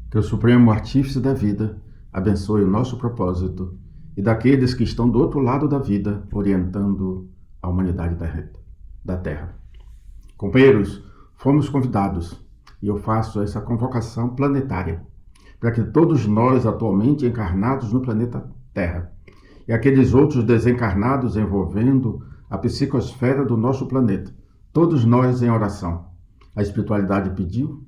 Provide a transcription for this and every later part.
Que o Supremo Artífice da vida abençoe o nosso propósito e daqueles que estão do outro lado da vida, orientando a humanidade da Terra. Companheiros, fomos convidados, e eu faço essa convocação planetária, para que todos nós atualmente encarnados no planeta Terra, e aqueles outros desencarnados envolvendo a psicosfera do nosso planeta, todos nós em oração. A espiritualidade pediu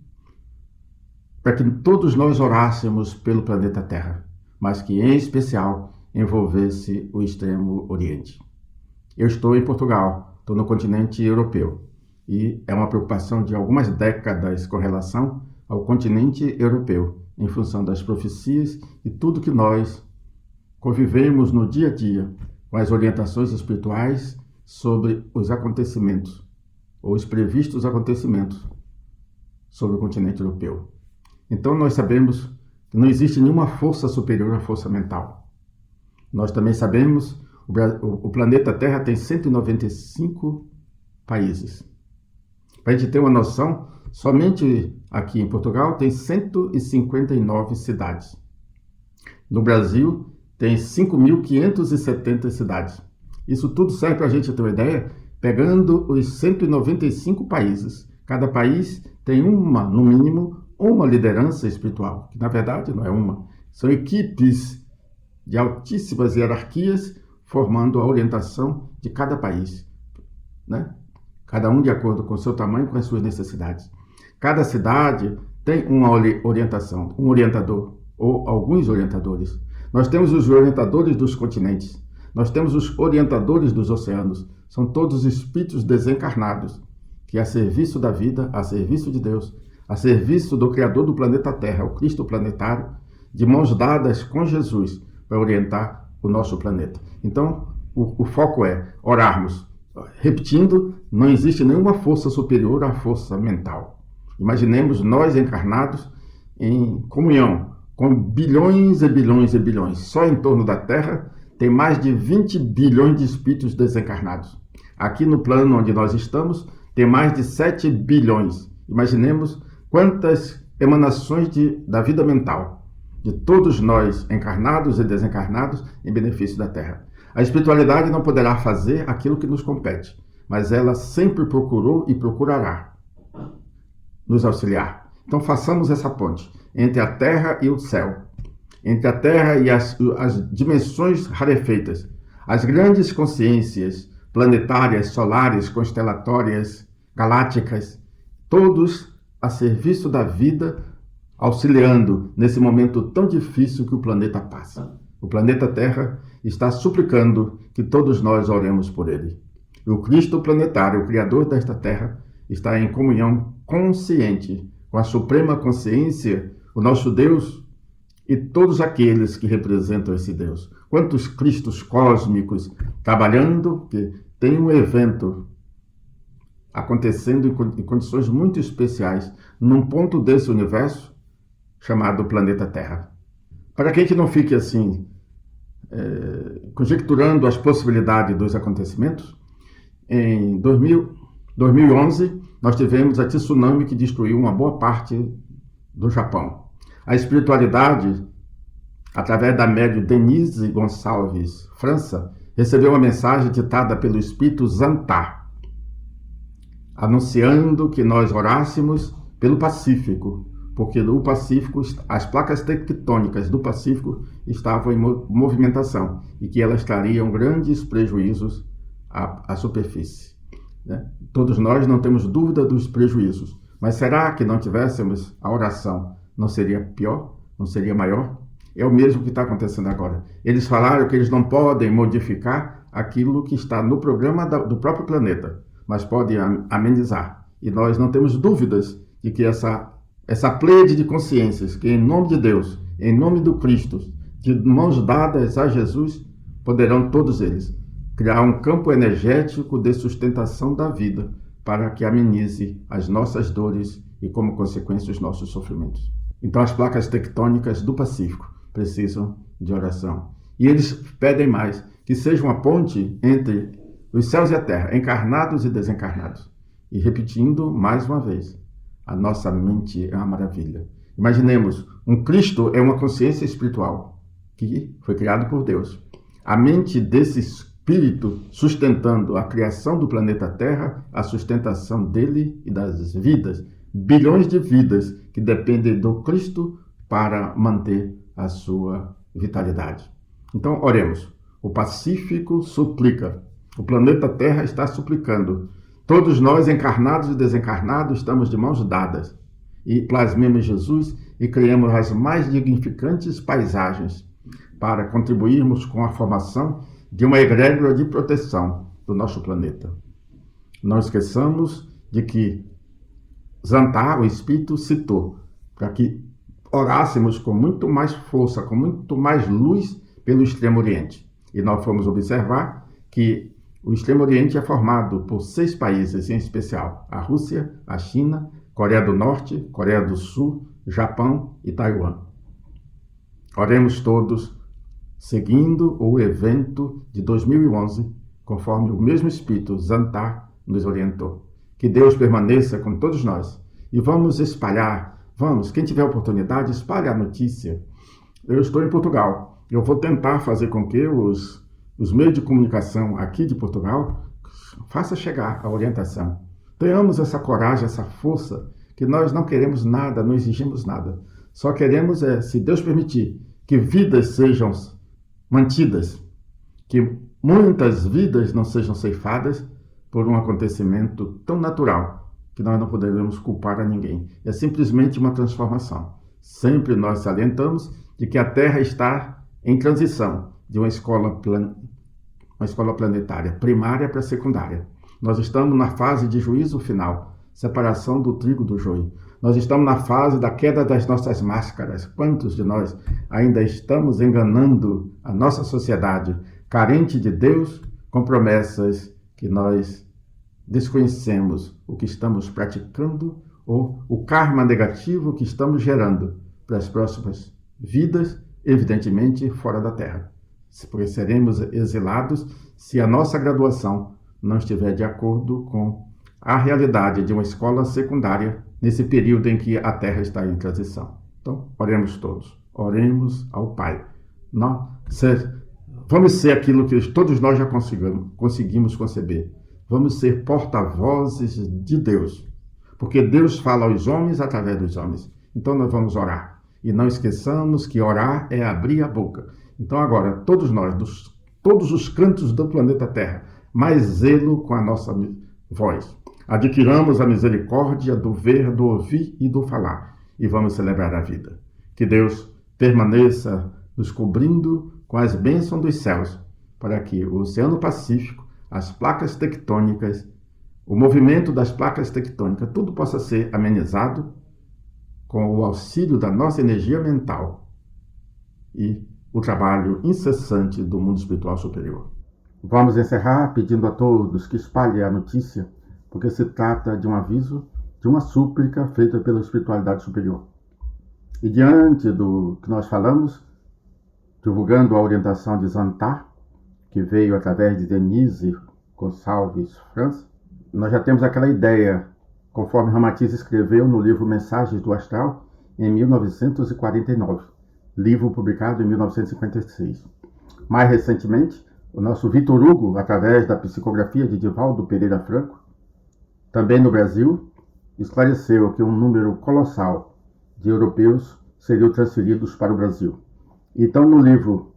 para que todos nós orássemos pelo planeta Terra, mas que em especial envolvesse o Extremo Oriente. Eu estou em Portugal, estou no continente europeu, e é uma preocupação de algumas décadas com relação ao continente europeu, em função das profecias e tudo que nós convivemos no dia a dia com as orientações espirituais sobre os acontecimentos, ou os previstos acontecimentos sobre o continente europeu. Então nós sabemos que não existe nenhuma força superior à força mental. Nós também sabemos que o planeta Terra tem 195 países. Para a gente ter uma noção, somente aqui em Portugal tem 159 cidades. No Brasil tem 5.570 cidades. Isso tudo serve para a gente ter uma ideia, pegando os 195 países. Cada país tem no mínimo, uma liderança espiritual, que na verdade não é uma. São equipes de altíssimas hierarquias formando a orientação de cada país, né? Cada um de acordo com o seu tamanho, com as suas necessidades. Cada cidade tem uma orientação, um orientador ou alguns orientadores. Nós temos os orientadores dos continentes, nós temos os orientadores dos oceanos. São todos espíritos desencarnados que a serviço da vida, a serviço de Deus, a serviço do Criador do planeta Terra, o Cristo planetário, de mãos dadas com Jesus para orientar o nosso planeta. Então, o foco é orarmos. Repetindo, não existe nenhuma força superior à força mental. Imaginemos nós encarnados em comunhão com bilhões e bilhões e bilhões. Só em torno da Terra tem mais de 20 bilhões de espíritos desencarnados. Aqui no plano onde nós estamos, tem mais de 7 bilhões. Imaginemos quantas emanações da vida mental de todos nós, encarnados e desencarnados, em benefício da Terra. A espiritualidade não poderá fazer aquilo que nos compete, mas ela sempre procurou e procurará nos auxiliar. Então façamos essa ponte entre a Terra e o céu, entre a Terra e as dimensões rarefeitas, as grandes consciências planetárias, solares, constelatórias, galácticas, todos a serviço da vida, auxiliando nesse momento tão difícil que o planeta passa. O planeta Terra está suplicando que todos nós oremos por ele. E o Cristo planetário, o Criador desta Terra, está em comunhão consciente com a suprema consciência, o nosso Deus e todos aqueles que representam esse Deus. Quantos Cristos cósmicos trabalhando, que tem um evento acontecendo em condições muito especiais, num ponto desse universo chamado planeta Terra. Para que a gente não fique assim, conjecturando as possibilidades dos acontecimentos, em 2011 nós tivemos a tsunami que destruiu uma boa parte do Japão. A espiritualidade, através da médium Denise Gonçalves França, recebeu uma mensagem ditada pelo espírito Zantar, anunciando que nós orássemos pelo Pacífico, porque no Pacífico, as placas tectônicas do Pacífico estavam em movimentação e que elas trariam grandes prejuízos à superfície, né? Todos nós não temos dúvida dos prejuízos, mas será que não tivéssemos a oração, não seria pior? Não seria maior? É o mesmo que está acontecendo agora. Eles falaram que eles não podem modificar aquilo que está no programa do próprio planeta, mas podem amenizar. E nós não temos dúvidas de que essa pleiade de consciências, que em nome de Deus, em nome do Cristo, de mãos dadas a Jesus, poderão todos eles criar um campo energético de sustentação da vida para que amenize as nossas dores e, como consequência, os nossos sofrimentos. Então as placas tectônicas do Pacífico precisam de oração. E eles pedem mais, que seja uma ponte entre os céus e a terra, encarnados e desencarnados. E repetindo mais uma vez, a nossa mente é uma maravilha. Imaginemos, um Cristo é uma consciência espiritual que foi criado por Deus. A mente desse Espírito sustentando a criação do planeta Terra, a sustentação dele e das vidas, bilhões de vidas que dependem do Cristo para manter a sua vitalidade. Então, oremos. O Pacífico suplica. O planeta Terra está suplicando. Todos nós, encarnados e desencarnados, estamos de mãos dadas. E plasmemos Jesus e criamos as mais dignificantes paisagens para contribuirmos com a formação de uma egrégora de proteção do nosso planeta. Não esqueçamos de que Zantar, o Espírito, citou para que orássemos com muito mais força, com muito mais luz pelo Extremo Oriente. E nós fomos observar que o Extremo Oriente é formado por 6 países em especial: a Rússia, a China, Coreia do Norte, Coreia do Sul, Japão e Taiwan. Oremos todos seguindo o evento de 2011, conforme o mesmo Espírito Zantar nos orientou. Que Deus permaneça com todos nós e vamos espalhar, quem tiver oportunidade, espalhe a notícia. Eu estou em Portugal, eu vou tentar fazer com que os meios de comunicação aqui de Portugal façam chegar a orientação. Tenhamos essa coragem, essa força, que nós não queremos nada, não exigimos nada. Só queremos, se Deus permitir, que vidas sejam mantidas, que muitas vidas não sejam ceifadas por um acontecimento tão natural que nós não poderemos culpar a ninguém. É simplesmente uma transformação. Sempre nós salientamos de que a Terra está em transição de uma escola planetária primária para secundária. Nós estamos na fase de juízo final, separação do trigo do joio. Nós estamos na fase da queda das nossas máscaras. Quantos de nós ainda estamos enganando a nossa sociedade, carente de Deus, com promessas que nós desconhecemos o que estamos praticando ou o karma negativo que estamos gerando para as próximas vidas, evidentemente fora da Terra. Porque seremos exilados se a nossa graduação não estiver de acordo com a realidade de uma escola secundária nesse período em que a Terra está em transição. Então, oremos todos. Oremos ao Pai. Vamos ser aquilo que todos nós já conseguimos conceber. Vamos ser porta-vozes de Deus. Porque Deus fala aos homens através dos homens. Então, nós vamos orar. E não esqueçamos que orar é abrir a boca. Então, agora, todos nós, todos os cantos do planeta Terra, mais zelo com a nossa voz. Adquiramos a misericórdia do ver, do ouvir e do falar, e vamos celebrar a vida. Que Deus permaneça nos cobrindo com as bênçãos dos céus, para que o Oceano Pacífico, as placas tectônicas, o movimento das placas tectônicas, tudo possa ser amenizado com o auxílio da nossa energia mental e o trabalho incessante do mundo espiritual superior. Vamos encerrar pedindo a todos que espalhem a notícia, porque se trata de um aviso, de uma súplica feita pela espiritualidade superior. E diante do que nós falamos, divulgando a orientação de Zantar, que veio através de Denise Gonçalves França, nós já temos aquela ideia, conforme Ramatiz escreveu no livro Mensagens do Astral, em 1949, livro publicado em 1956. Mais recentemente, o nosso Vitor Hugo, através da psicografia de Divaldo Pereira Franco, também no Brasil, esclareceu que um número colossal de europeus seriam transferidos para o Brasil. Então, no livro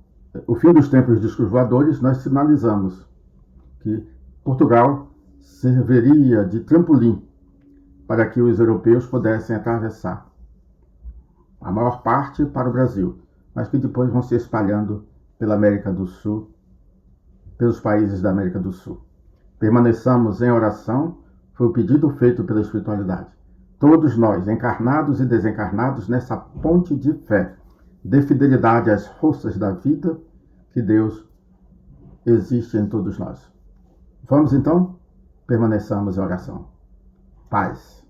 O Fim dos Tempos dos Discos Voadores, nós sinalizamos que Portugal serviria de trampolim para que os europeus pudessem atravessar. A maior parte para o Brasil, mas que depois vão se espalhando pela América do Sul, pelos países da América do Sul. Permaneçamos em oração, foi o pedido feito pela espiritualidade. Todos nós, encarnados e desencarnados, nessa ponte de fé, de fidelidade às forças da vida, que Deus existe em todos nós. Vamos então, permaneçamos em oração. Paz.